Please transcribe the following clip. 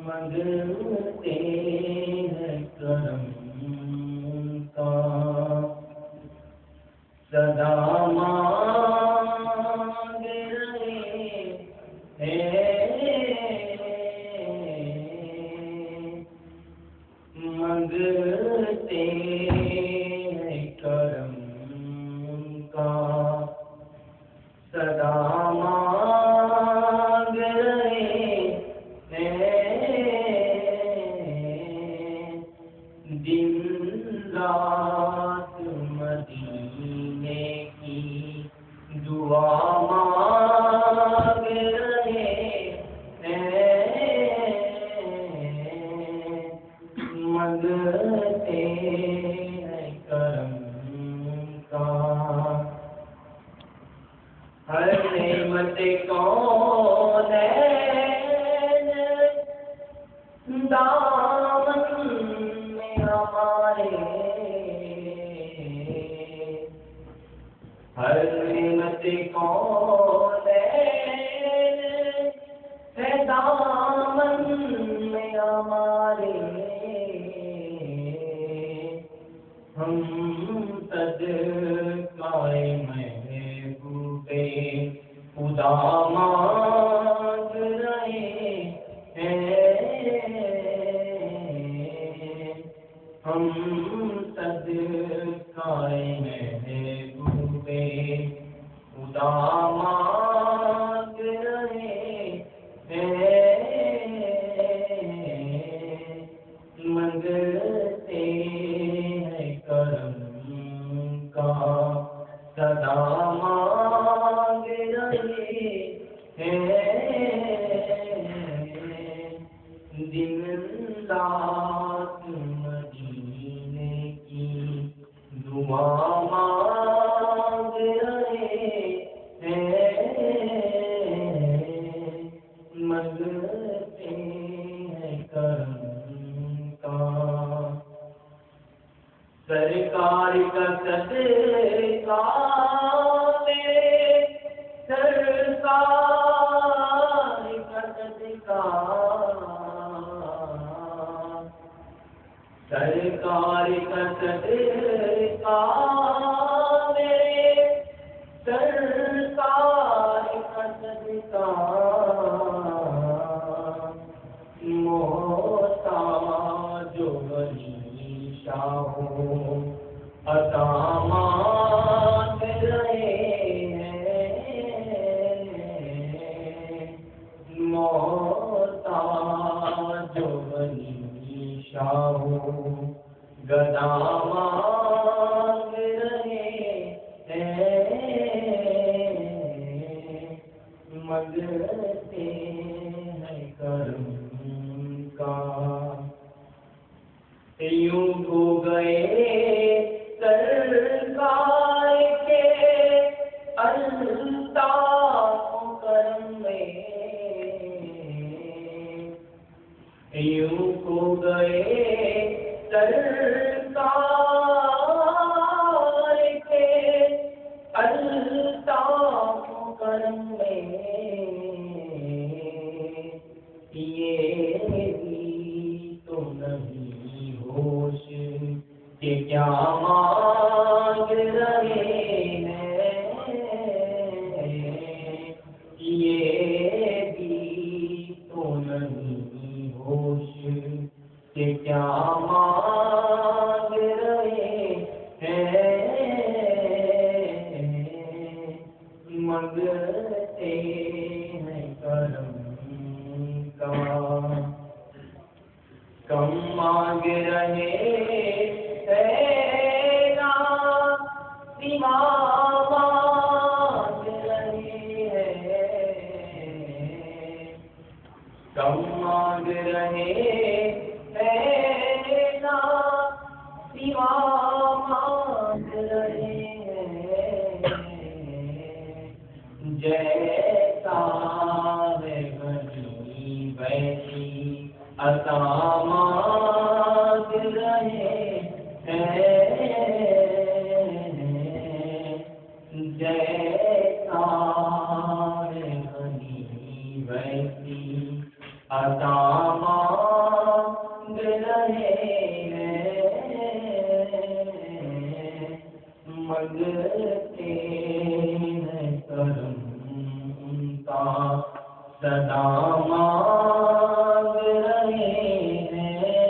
مانگتے ہیں کرم کا صدا مانگ رہے ہیں، مانگتے ہیں کرم کا صدا مانگ رہے دن رات مدینے کی دعا مانگ رہے ہیں، مانگتے ہیں کرم کا ہر نعمت کون دامن میں ہمارے، ہر نعمت کون ہے دامن میں ہمارے، ہم صدقہ محبوب خدا مانگ رہے ہیں، ہم صدقہ محبوب خدا مانگ رہے ہیں، مانگتے ہیں کرم کا صدا مانگ رہے ہیں، دن رات مدینے کی دعا مانگ رہے ہیں، مانگتے ہیں کرم کا سرکار کا صدقہ میرے سرکار کا صدقہ، سرکار کا صدقہ میرے سرکار کا صدقہ، محتاج ولی شاہ عطا مانگ رہے ہیں، محتاج ولی شاہ گدا مانگ رہے ہیں، مانگتے ہیں کرم کا یوں ہو گئے سرکار کے الطاف کرم میں، یوں ہو گئے سرکار کے الطاف کرم میں، یہ بھی تو نہیں ہوش کہ کیا مانگ رہے ہیں، یہ بھی تو نہیں ہوش کہ کیا مانگ کم مانگ رہے ہیں نا سوا مانگ رہے ہیں، جیسا ہے غنی ویسی عطا مانگ رہے ہیں، جیسا ہے غنی ویسی عطا مانگ رہے ہیں، منگتے ہیں کرم کا صدا مانگ